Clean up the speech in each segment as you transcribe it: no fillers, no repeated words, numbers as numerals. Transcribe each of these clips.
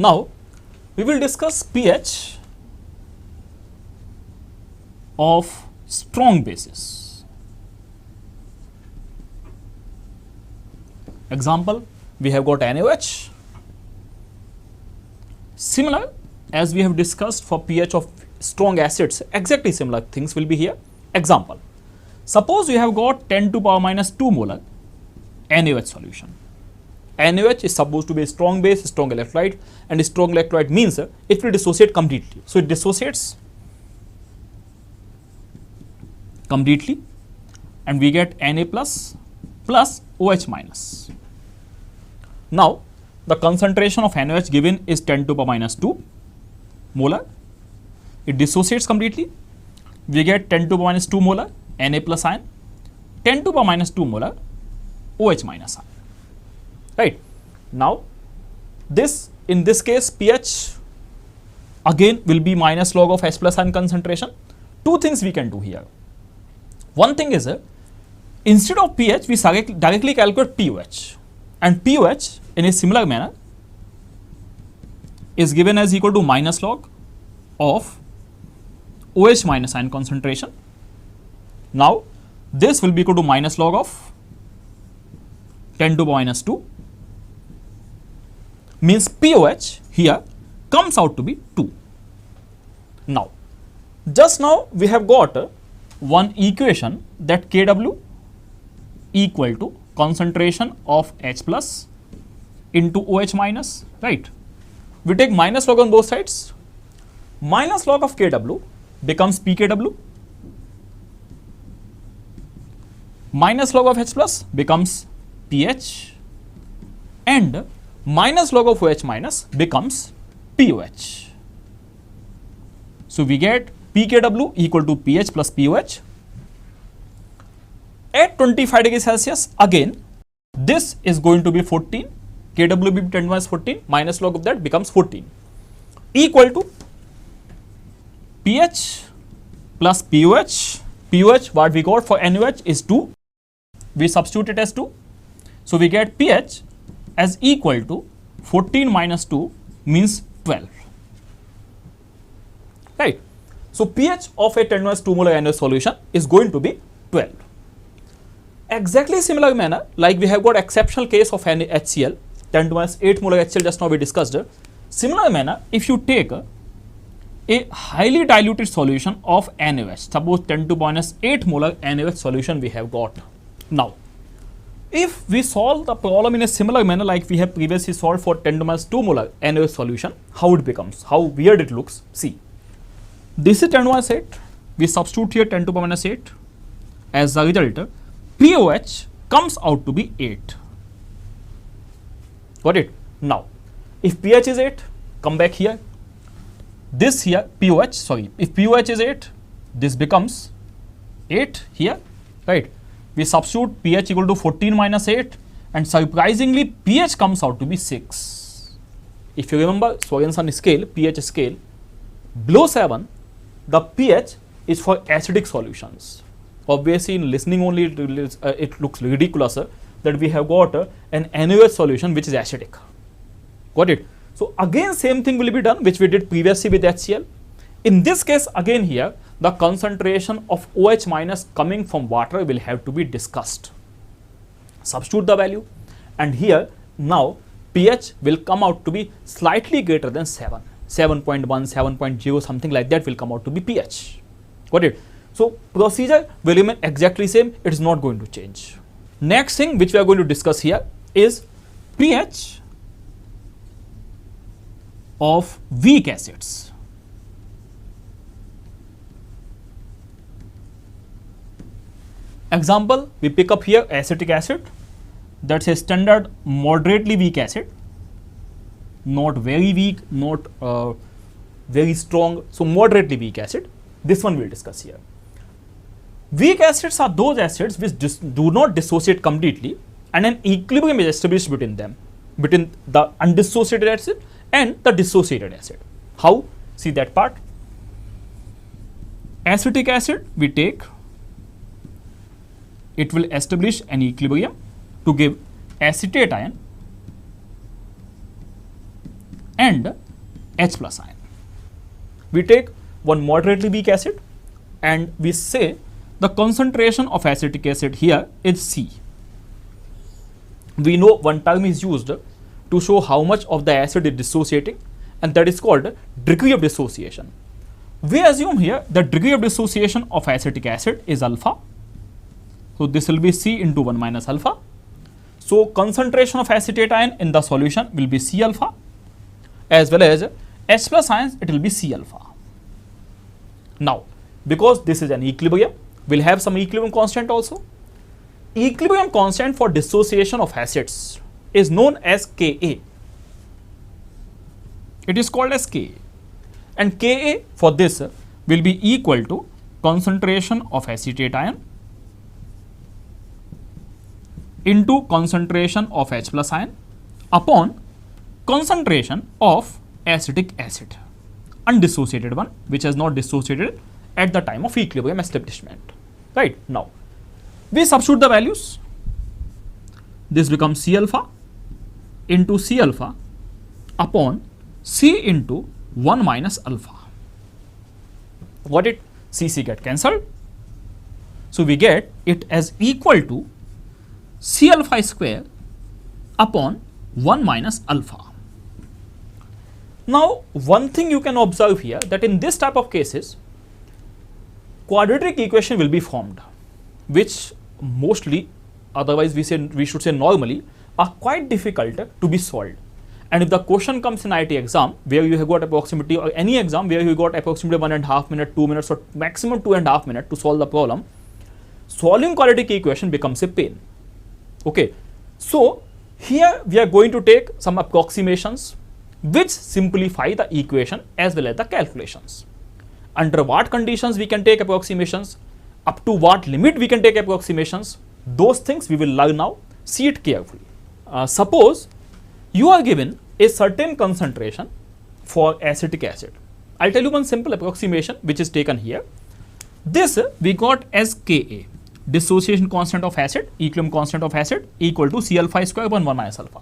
Now we will discuss pH of strong bases. Example, we have got NaOH. Similar as we have discussed for pH of strong acids, exactly similar things will be here. Example, suppose you have got 10 to power minus 2 molar NaOH solution. NaOH is supposed to be a strong base, strong electrolyte, and a strong electrolyte means it will dissociate completely. So it dissociates completely and we get Na plus OH minus. Now the concentration of NaOH given is 10 to power minus 2 molar. It dissociates completely. We get 10 to power minus 2 molar Na plus ion, 10 to power minus 2 molar OH minus ion. Right. Now this, in this case, pH again will be minus log of H plus ion concentration. Two things we can do here. One thing is, instead of pH we directly calculate pOH, and pOH in a similar manner is given as equal to minus log of OH minus ion concentration. Now this will be equal to minus log of 10 to power minus 2, means pOH here comes out to be 2. Now just now we have got one equation that Kw equal to concentration of H plus into OH minus, right? We take minus log on both sides. Minus log of Kw becomes pKw, minus log of H plus becomes pH, and minus log of OH minus becomes pOH. So we get pKw equal to pH plus pOH. At 25 degrees Celsius, again this is going to be 14, Kw will be 10 minus 14, minus log of that becomes 14, equal to pH plus pOH. pOH what we got for NaOH is 2, we substitute it as 2. So we get pH as equal to 14 minus 2 means 12. Right. So pH of a 10 minus 2 molar NaOH solution is going to be 12. Exactly similar manner, like we have got exceptional case of HCl, 10 to minus 8 molar HCl just now we discussed. Similar manner, if you take a highly diluted solution of NaOH, suppose 10 to minus 8 molar NaOH solution we have got. Now if we solve the problem in a similar manner like we have previously solved for 10 to minus 2 molar NaOH solution, how it becomes, how weird it looks. See, this is 10 to minus 8, we substitute here 10 to minus 8, as a result pOH comes out to be 8. Got it? Now if pH is 8, come back here, this here pOH, sorry, if pOH is 8, this becomes 8 here, right? We substitute pH equal to 14 minus 8, and surprisingly pH comes out to be 6. If you remember Sorensen scale, pH scale, below 7 the pH is for acidic solutions. Obviously in listening only it looks ridiculous that we have got an NaOH solution which is acidic. Got it? So again same thing will be done which we did previously with HCl. In this case again here the concentration of OH minus coming from water will have to be discussed. Substitute the value, and here now pH will come out to be slightly greater than 7, 7.1, 7.0, something like that will come out to be pH. Got it? So procedure will remain exactly same, it is not going to change. Next thing which we are going to discuss here is pH of weak acids. Example, we pick up here acetic acid, that's a standard moderately weak acid, not very weak, not very strong, so moderately weak acid. This one we will discuss here. Weak acids are those acids which do not dissociate completely, and an equilibrium is established between them, between the undissociated acid and the dissociated acid. How? See that part. Acetic acid we take, it will establish an equilibrium to give acetate ion, and H plus ion. We take one moderately weak acid and we say the concentration of acetic acid here is C. We know one term is used to show how much of the acid is dissociating, and that is called degree of dissociation. We assume here the degree of dissociation of acetic acid is alpha. So this will be C into 1 minus alpha. So concentration of acetate ion in the solution will be C alpha, as well as H plus ions, it will be C alpha. Now, because this is an equilibrium, we'll have some equilibrium constant also. Equilibrium constant for dissociation of acids is known as Ka. It is called as Ka. And Ka for this will be equal to concentration of acetate ion into concentration of H plus ion upon concentration of acetic acid, undissociated one, which has not dissociated at the time of equilibrium establishment. Right, now we substitute the values. This becomes C alpha into C alpha upon C into 1 minus alpha. What did CC get cancelled? So we get it as equal to C alpha square upon 1 minus alpha. Now, one thing you can observe here, that in this type of cases, quadratic equation will be formed, which mostly, otherwise we should say normally, are quite difficult to be solved. And if the question comes in IT exam where you have got approximately, or any exam where you got approximately 1.5 minutes, 2 minutes, or maximum 2.5 minutes to solve the problem, solving quadratic equation becomes a pain. Okay, so here we are going to take some approximations which simplify the equation as well as the calculations. Under what conditions we can take approximations, up to what limit we can take approximations, those things we will learn now. See it carefully. Suppose you are given a certain concentration for acetic acid. I'll tell you one simple approximation which is taken here. This we got as Ka, dissociation constant of acid, equilibrium constant of acid, equal to C alpha square upon 1 minus alpha.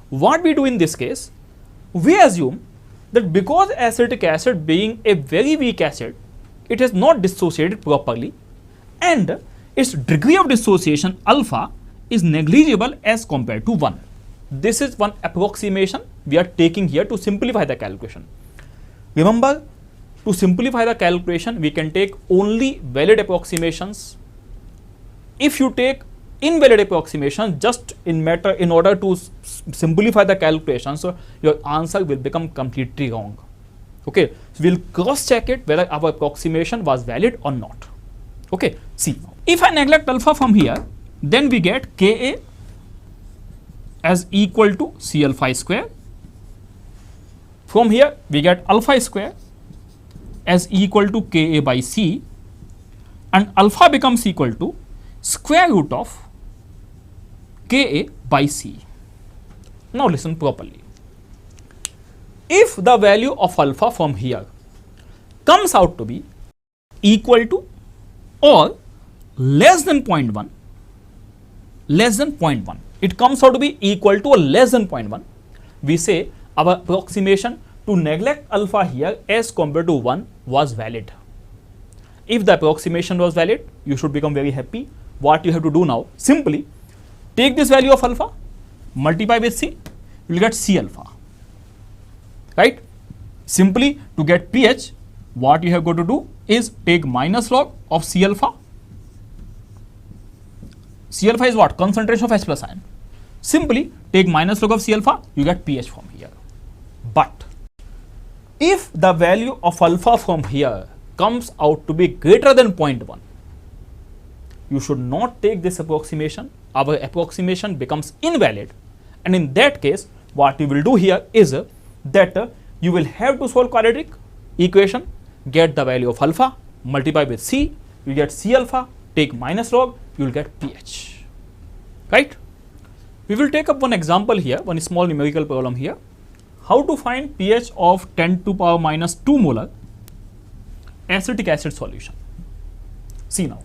What we do in this case, we assume that because acetic acid being a very weak acid, it has not dissociated properly, and its degree of dissociation alpha is negligible as compared to 1. This is one approximation we are taking here to simplify the calculation. Remember, to simplify the calculation, we can take only valid approximations. If you take invalid approximation just in order to simplify the calculation, so your answer will become completely wrong. Okay, so we'll cross check it whether our approximation was valid or not. Okay, see, if I neglect alpha from here, then we get Ka as equal to C alpha square. From here we get alpha square as equal to Ka by C, and alpha becomes equal to square root of Ka by C. Now listen properly. If the value of alpha from here comes out to be equal to or less than 0.1, it comes out to be equal to or less than 0.1, we say our approximation to neglect alpha here as compared to 1 was valid. If the approximation was valid, you should become very happy. What you have to do now, simply take this value of alpha, multiply with C, you will get C alpha. Right? Simply to get pH, what you have got to do is take minus log of C alpha. C alpha is what? Concentration of H plus ion. Simply take minus log of C alpha, you get pH from here. But if the value of alpha from here comes out to be greater than 0.1, you should not take this approximation. Our approximation becomes invalid, and in that case what you will do here is that you will have to solve quadratic equation, get the value of alpha, multiply with C, you get C alpha, take minus log, you will get pH. Right? We will take up one example here, one small numerical problem here. How to find pH of 10 to power minus 2 molar acetic acid solution. See now,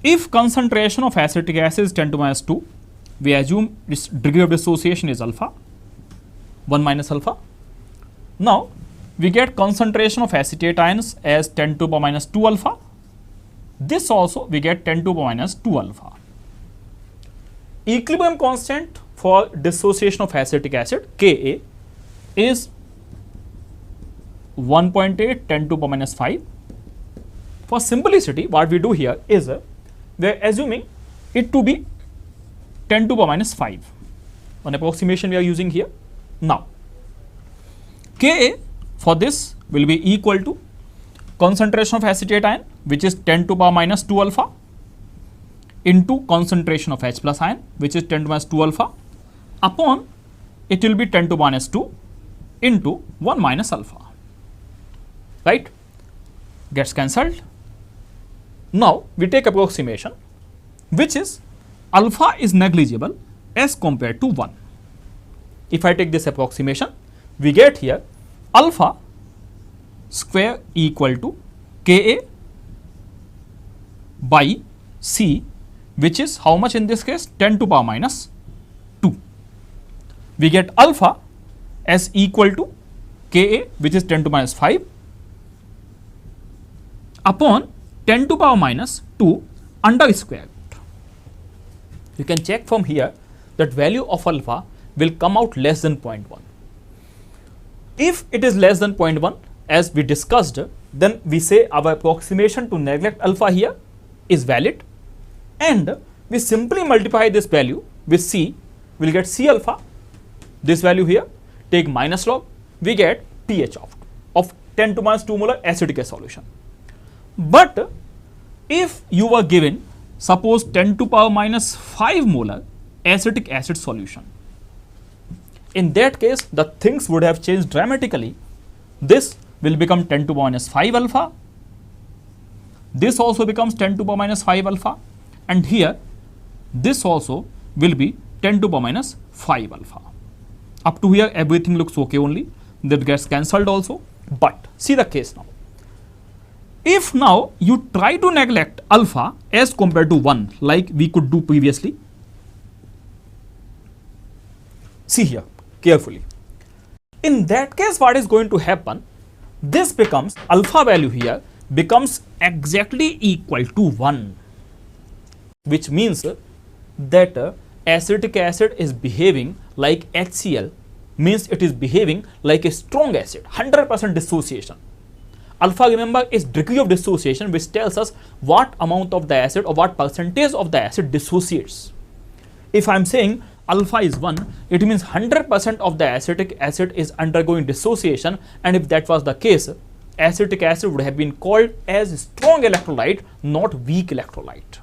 if concentration of acetic acid is 10 to minus 2, we assume this degree of dissociation is alpha. 1 minus alpha. Now we get concentration of acetate ions as 10 to the power minus 2 alpha. This also we get 10 to the power minus 2 alpha. Equilibrium constant for dissociation of acetic acid, Ka, is 1.8 10 to the power minus 5. For simplicity, what we do here is we are assuming it to be 10 to the power minus 5. One approximation we are using here. Now, Ka for this will be equal to concentration of acetate ion, which is 10 to the power minus 2 alpha, into concentration of H plus ion, which is 10 to the minus 2 alpha, upon it will be 10 to the minus 2 into 1 minus alpha. Right? Gets cancelled. Now we take approximation, which is alpha is negligible as compared to 1. If I take this approximation, we get here alpha square equal to Ka by C, which is how much in this case? 10 to the power minus 2. We get alpha as equal to Ka, which is 10 to the minus 5, upon 10 to the power minus 2 under square root. You can check from here that value of alpha will come out less than 0.1. If it is less than 0.1, as we discussed, then we say our approximation to neglect alpha here is valid, and we simply multiply this value with C. We will get C alpha, this value here, take minus log, we get pH of 10 to the minus 2 molar acetic acid solution. But if you were given, suppose 10 to the power minus 5 molar acetic acid solution, in that case the things would have changed dramatically. This will become 10 to the power minus 5 alpha, this also becomes 10 to the power minus 5 alpha, and here this also will be 10 to the power minus 5 alpha. Up to here everything looks okay only, that gets cancelled also. But see the case now. If now you try to neglect alpha as compared to 1, like we could do previously, see here carefully. In that case, what is going to happen? This becomes alpha value here becomes exactly equal to 1, which means that acetic acid is behaving like HCl, means it is behaving like a strong acid, 100% dissociation. Alpha, remember, is degree of dissociation, which tells us what amount of the acid or what percentage of the acid dissociates. If I am saying alpha is 1, it means 100% of the acetic acid is undergoing dissociation, and if that was the case, acetic acid would have been called as strong electrolyte, not weak electrolyte.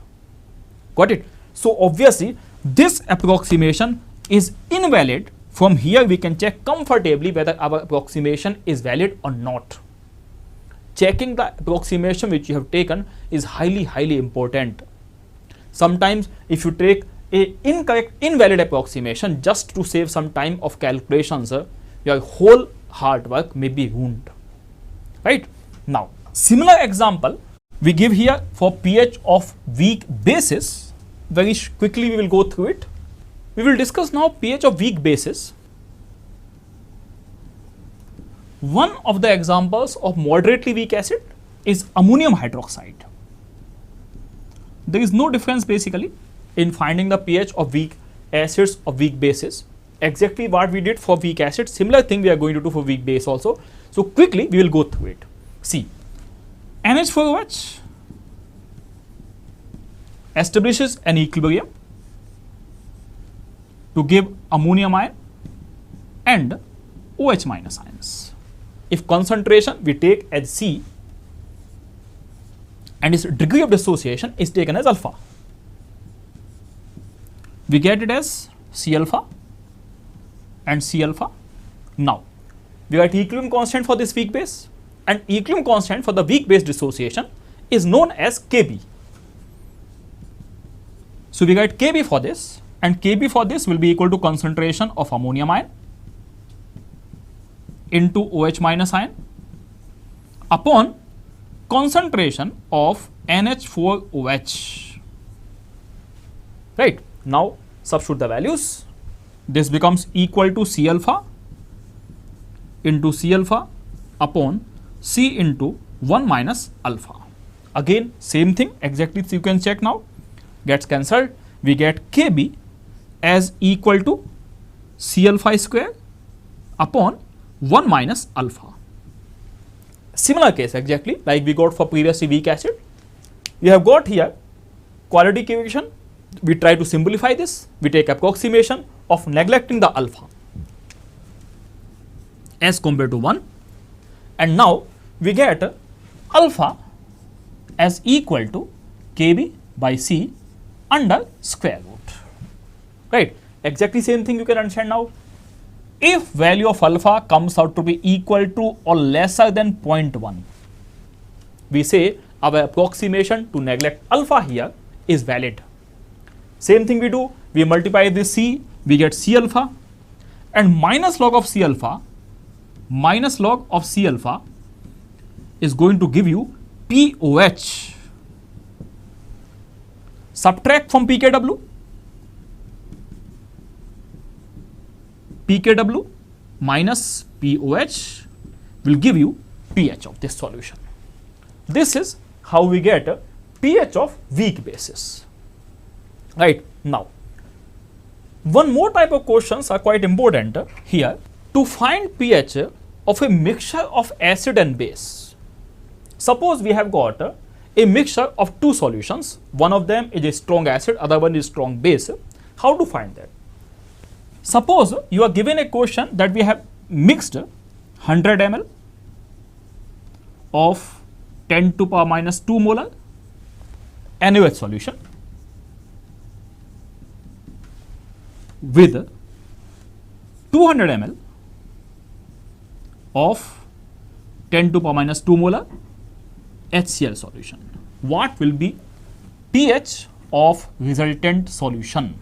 Got it? So obviously this approximation is invalid. From here we can check comfortably whether our approximation is valid or not. Checking the approximation which you have taken is highly important. Sometimes if you take a invalid approximation just to save some time of calculations, your whole hard work may be ruined. Right? Now, similar example we give here for pH of weak bases. Very quickly we will go through it. We will discuss now pH of weak bases. One of the examples of moderately weak acid is ammonium hydroxide. There is no difference basically in finding the pH of weak acids or weak bases. Exactly what we did for weak acid, similar thing we are going to do for weak base also. So quickly we will go through it. See, NH4OH establishes an equilibrium to give ammonium ion and OH minus ions. If concentration we take as C and its degree of dissociation is taken as alpha, we get it as C alpha and C alpha. Now we got equilibrium constant for this weak base, and equilibrium constant for the weak base dissociation is known as Kb. So we got Kb for this, and Kb for this will be equal to concentration of ammonium ion into OH minus ion upon concentration of NH4OH. Right? Now substitute the values. This becomes equal to C alpha into C alpha upon C into 1 minus alpha. Again same thing exactly, so you can check now, gets cancelled. We get Kb as equal to C alpha square upon 1 minus alpha. Similar case exactly like we got for previously weak acid. We have got here quadratic equation. We try to simplify this. We take approximation of neglecting the alpha as compared to 1, and now we get alpha as equal to Kb by C under square root, right? Exactly same thing you can understand now. If value of alpha comes out to be equal to or lesser than 0.1, we say our approximation to neglect alpha here is valid. Same thing we do, we multiply this C, we get C alpha, and minus log of C alpha is going to give you POH. Subtract from pKw minus POH will give you pH of this solution. This is how we get a pH of weak bases. Right, now one more type of questions are quite important here. To find pH of a mixture of acid and base, suppose we have got a mixture of two solutions, one of them is a strong acid, other one is strong base. How to find that? Suppose you are given a question that we have mixed 100 ml of 10 to power minus 2 molar NaOH solution with 200 ml of 10 to power minus 2 molar HCl solution. What will be pH of resultant solution?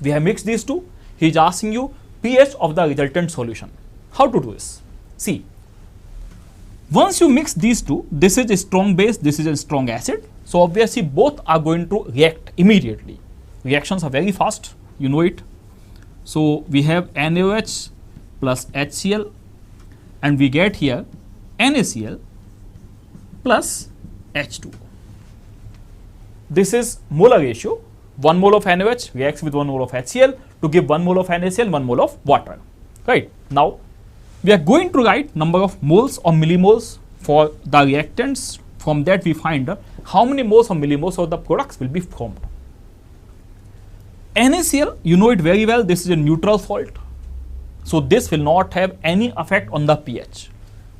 We have mixed these two. He is asking you pH of the resultant solution. How to do this? See, once you mix these two, this is a strong base, this is a strong acid. So obviously both are going to react immediately. Reactions are very fast, you know it. So we have NaOH plus HCl, and we get here NaCl plus H2. This is molar ratio. 1 mole of NaOH reacts with 1 mole of HCl to give 1 mole of NaCl, 1 mole of water. Right. Now, we are going to write number of moles or millimoles for the reactants. From that we find how many moles or millimoles of the products will be formed. NaCl, you know it very well, this is a neutral salt. So this will not have any effect on the pH.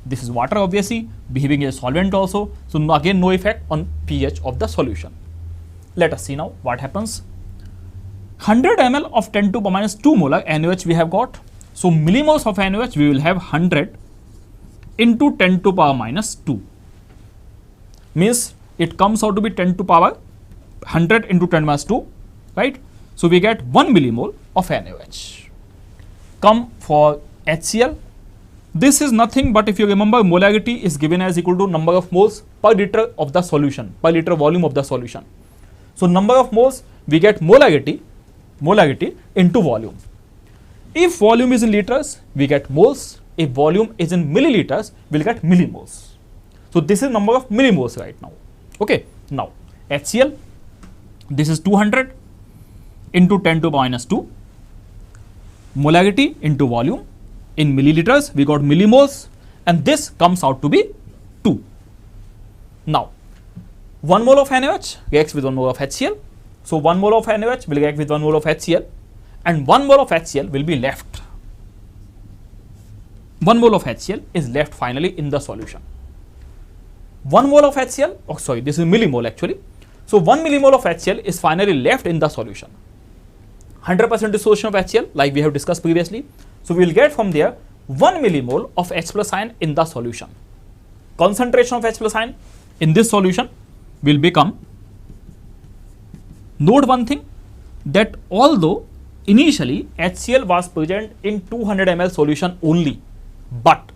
This is water obviously, behaving as a solvent also. So again no effect on pH of the solution. Let us see now what happens. 100 ml of 10 to power minus 2 molar NaOH we have got. So millimoles of NaOH we will have 100 into 10 to power minus 2. Means it comes out to be 10 to power 100 into 10 minus 2, right? So we get 1 millimole of NaOH. Come for HCl. This is nothing but, if you remember, molarity is given as equal to number of moles per liter of the solution, per liter volume of the solution. So number of moles, we get molarity into volume. If volume is in liters, we get moles. If volume is in milliliters, we'll get millimoles. So this is number of millimoles right now. Okay. Now HCl, this is 200 into 10 to the minus 2. Molarity into volume. In milliliters, we got millimoles, and this comes out to be 2. Now, 1 mole of NaOH reacts with 1 mole of HCl. So 1 mole of NaOH will react with 1 mole of HCl, and 1 mole of HCl will be left. 1 mole of HCl is left finally in the solution. 1 mole of HCl, oh sorry, this is millimole actually. So 1 millimole of HCl is finally left in the solution. 100% dissolution of HCl, like we have discussed previously. So we will get from there 1 millimole of H plus ion in the solution. Concentration of H plus ion in this solution will become, note one thing, that although initially HCl was present in 200 ml solution only, but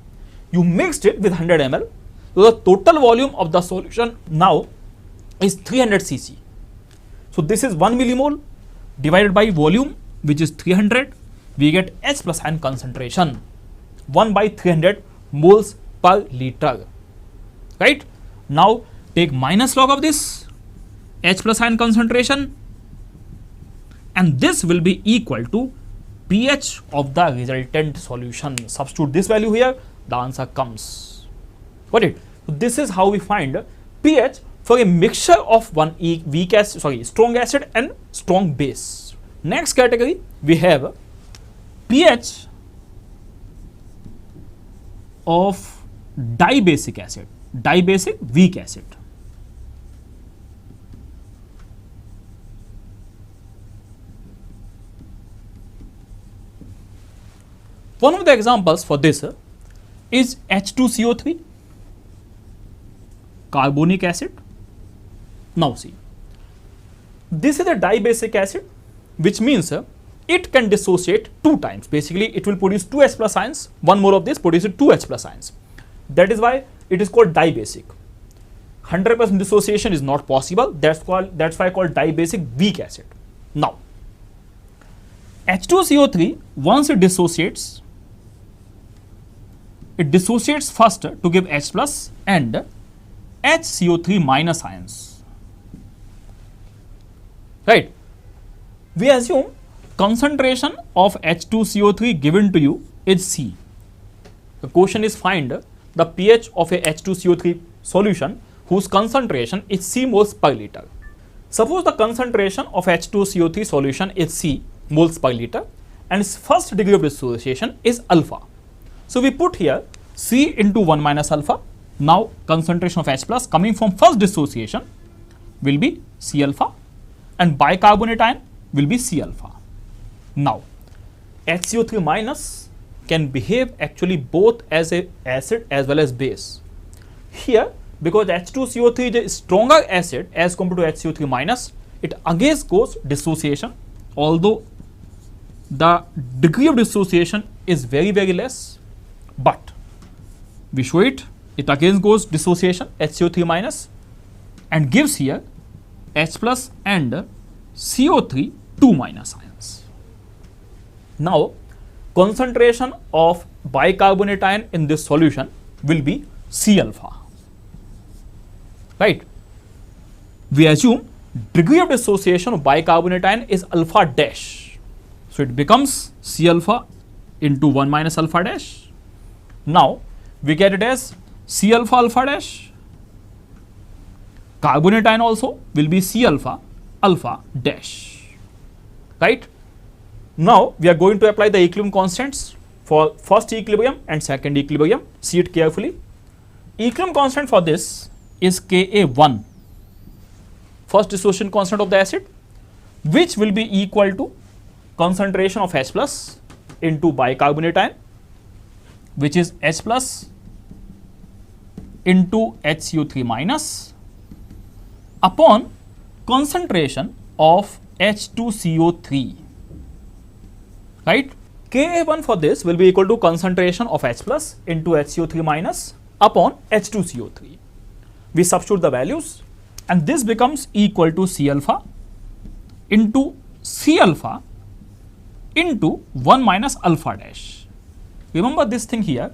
you mixed it with 100 ml, so the total volume of the solution now is 300 cc. So this is 1 millimole divided by volume, which is 300, we get H plus ion concentration. 1 by 300 moles per liter. Right? Now take minus log of this H plus ion concentration, and this will be equal to pH of the resultant solution. Substitute this value here, the answer comes. Got it? So this is how we find pH for a mixture of strong acid and strong base. Next category we have pH of dibasic acid, dibasic weak acid. One of the examples for this is H2CO3, carbonic acid. Now see, this is a dibasic acid, which means it can dissociate 2 times. Basically, it will produce 2 H plus ions. One more of this produces 2 H plus ions. That is why it is called dibasic. 100% dissociation is not possible. That's why called dibasic weak acid. Now, H2CO3, once it dissociates first to give H plus and HCO3 minus ions. Right? We assume concentration of H2CO3 given to you is C. The question is find the pH of a H2CO3 solution whose concentration is C moles per liter. Suppose the concentration of H2CO3 solution is C moles per liter and its first degree of dissociation is alpha. So we put here C into 1 minus alpha. Now concentration of H plus coming from first dissociation will be C alpha and bicarbonate ion will be C alpha. Now HCO3 minus can behave actually both as a acid as well as base. Here, because H2CO3 is a stronger acid as compared to HCO3 minus, it again goes dissociation, although the degree of dissociation is very less, but we show it again goes dissociation HCO3 minus and gives here H plus and CO3 2 minus ions. Now concentration of bicarbonate ion in this solution will be C alpha. Right? We assume degree of dissociation of bicarbonate ion is alpha dash. So it becomes C alpha into 1 minus alpha dash. Now we get it as C alpha alpha dash. Carbonate ion also will be C alpha alpha dash. Right? Now we are going to apply the equilibrium constants for first equilibrium and second equilibrium. See it carefully. Equilibrium constant for this is Ka1, first dissociation constant of the acid, which will be equal to concentration of H plus into bicarbonate ion, which is H plus into HCO3 minus upon concentration of H2CO3. Right? Ka1 for this will be equal to concentration of H plus into HCO3 minus upon H2CO3. We substitute the values and this becomes equal to C alpha into C alpha into 1 minus alpha dash. Remember this thing here,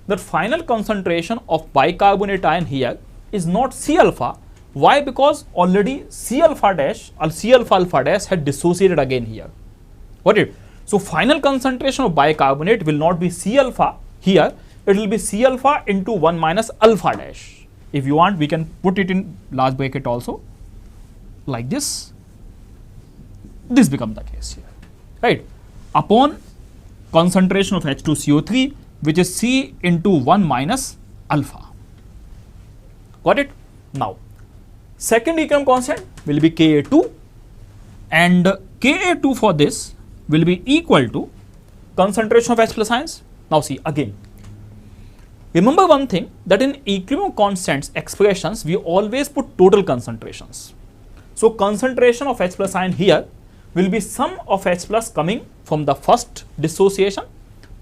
that final concentration of bicarbonate ion here is not C alpha. Why? Because already C alpha dash or C alpha alpha dash had dissociated again here. Got it? So final concentration of bicarbonate will not be C alpha here, it will be C alpha into 1 minus alpha dash. If you want, we can put it in large bracket also, like this. This becomes the case here, right? Upon concentration of H2CO3, which is C into 1 minus alpha. Got it? Now, second equilibrium constant will be Ka2, and Ka2 for this will be equal to concentration of H plus ions. Now see again. Remember one thing, that in equilibrium constants expressions, we always put total concentrations. So concentration of H plus ion here will be sum of H plus coming from the first dissociation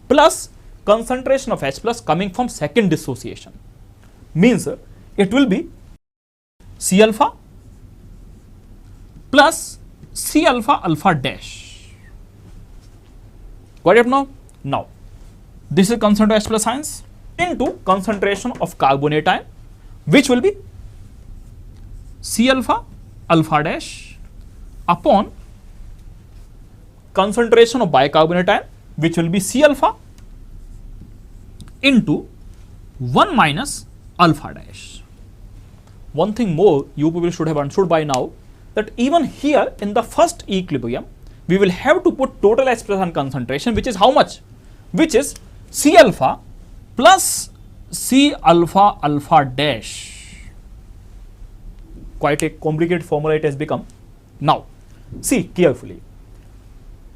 plus concentration of H plus coming from second dissociation. Means it will be C alpha plus C alpha alpha dash. Got it now? Now, this is concentration of H plus ions into concentration of carbonate ion, which will be C alpha alpha dash upon concentration of bicarbonate ion, which will be C alpha into 1 minus alpha dash. One thing more you people should have understood by now, that even here in the first equilibrium, we will have to put total H plus ion concentration, which is how much? Which is C alpha plus C alpha alpha dash. Quite a complicated formula it has become. Now, see carefully.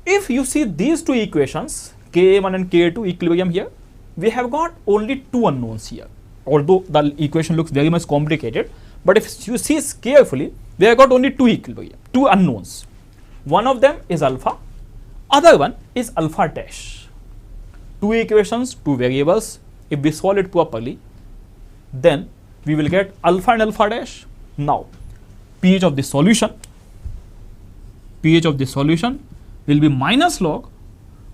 If you see these two equations, Ka1 and Ka2 equilibrium here, we have got only two unknowns here. Although the equation looks very much complicated, but if you see carefully, we have got only two equilibrium, two unknowns. One of them is alpha, other one is alpha dash. Two equations, two variables. If we solve it properly, then we will get alpha and alpha dash. Now, pH of the solution will be minus log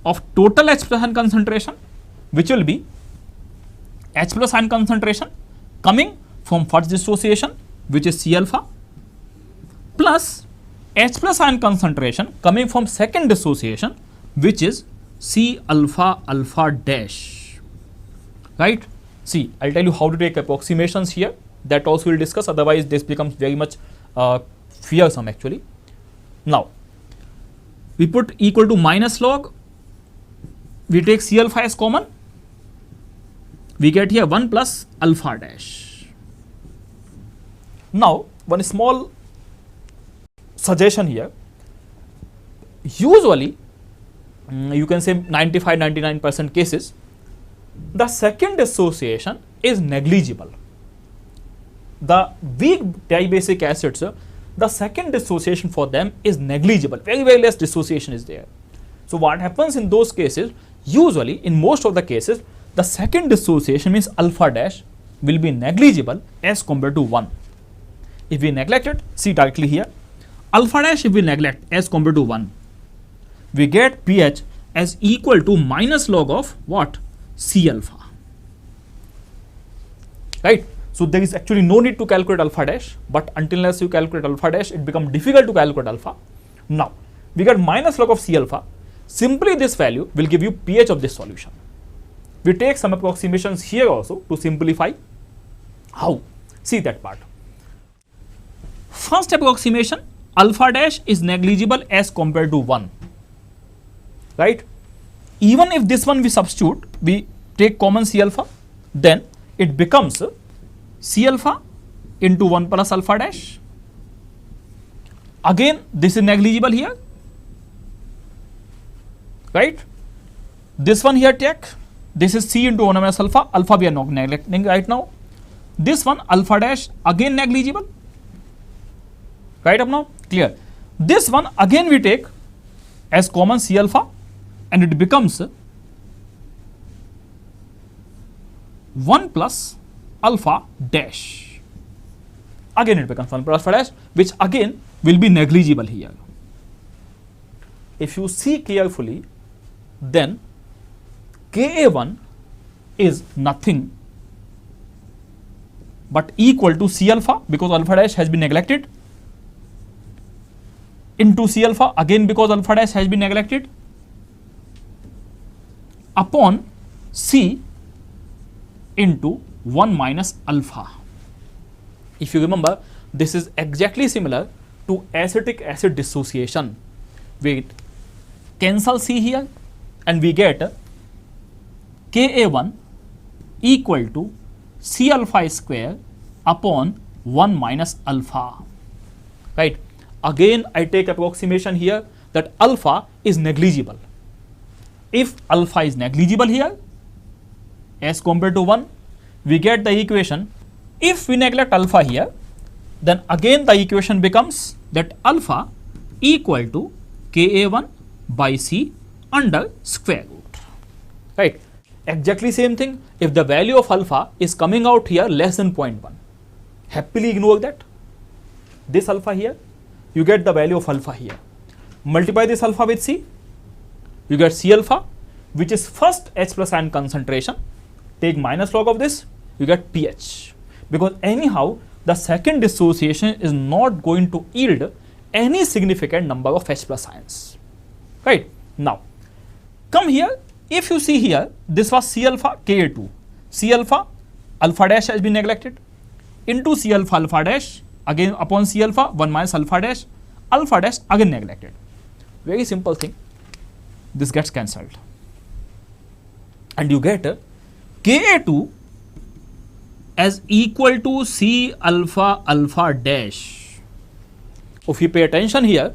of total H plus ion concentration, which will be H plus ion concentration coming from first dissociation, which is C alpha, plus H plus ion concentration coming from second dissociation, which is C alpha alpha dash. Right? See, I'll tell you how to take approximations here. That also we'll discuss. Otherwise, this becomes very much fearsome actually. Now, we put equal to minus log. We take C alpha as common. We get here 1 plus alpha dash. Now, one small suggestion here. Usually, you can say 95-99% cases, the second dissociation is negligible. The weak dibasic acids, the second dissociation for them is negligible. Very, very less dissociation is there. So, what happens in those cases? Usually, in most of the cases, the second dissociation means alpha dash will be negligible as compared to 1. If we neglect it, see directly here, alpha dash if we neglect as compared to 1, we get pH as equal to minus log of what? C alpha. Right? So, there is actually no need to calculate alpha dash, but until unless you calculate alpha dash, it becomes difficult to calculate alpha. Now, we get minus log of C alpha. Simply this value will give you pH of this solution. We take some approximations here also to simplify. How? See that part. First approximation, alpha dash is negligible as compared to 1. Right? Even if this one we substitute, we take common C alpha, then it becomes C alpha into 1 plus alpha dash. Again, this is negligible here. Right? This one here take. This is C into 1 minus alpha. Alpha we are not neglecting right now. This one alpha dash again negligible. Right up now? Clear. This one again we take as common C alpha and it becomes 1 plus alpha dash. Again it becomes 1 plus alpha dash, which again will be negligible here. If you see carefully, then Ka1 is nothing but equal to C alpha, because alpha dash has been neglected, into C alpha again because alpha dash has been neglected, upon C into 1 minus alpha. If you remember, this is exactly similar to acetic acid dissociation. We cancel C here and we get Ka1 equal to C alpha square upon 1 minus alpha. Right? Again, I take approximation here that alpha is negligible. If alpha is negligible here as compared to 1, we get the equation. If we neglect alpha here, then again the equation becomes that alpha equal to Ka1 by C under square root. Right? Exactly same thing. If the value of alpha is coming out here less than 0.1, happily ignore that. This alpha here, you get the value of alpha here. Multiply this alpha with C, you get C alpha. which is first H plus ion concentration, take minus log of this, you get pH. Because anyhow, the second dissociation is not going to yield any significant number of H plus ions. Right? Now, come here. If you see here, this was C alpha Ka2. C alpha alpha dash has been neglected. Into C alpha alpha dash, again upon C alpha, 1 minus alpha dash again neglected. Very simple thing. This gets cancelled. And you get Ka2 as equal to C alpha alpha dash. If you pay attention here,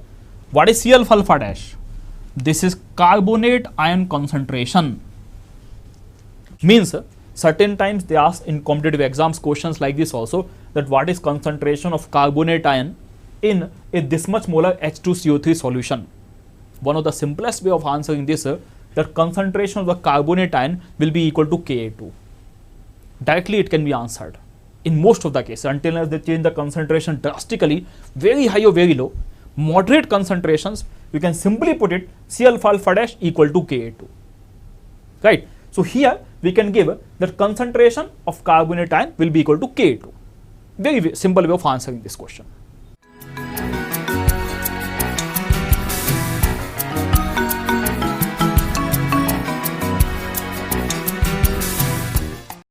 what is C alpha alpha dash? This is carbonate ion concentration. Means certain times they ask in competitive exams questions like this also, that what is concentration of carbonate ion in a this much molar H2CO3 solution. One of the simplest way of answering this, that concentration of the carbonate ion will be equal to Ka2. Directly it can be answered in most of the cases, until as they change the concentration drastically, very high or very low. Moderate concentrations, you can simply put it C alpha alpha dash equal to Ka2. Right? So here we can give that concentration of carbonate ion will be equal to Ka2. Very simple way of answering this question.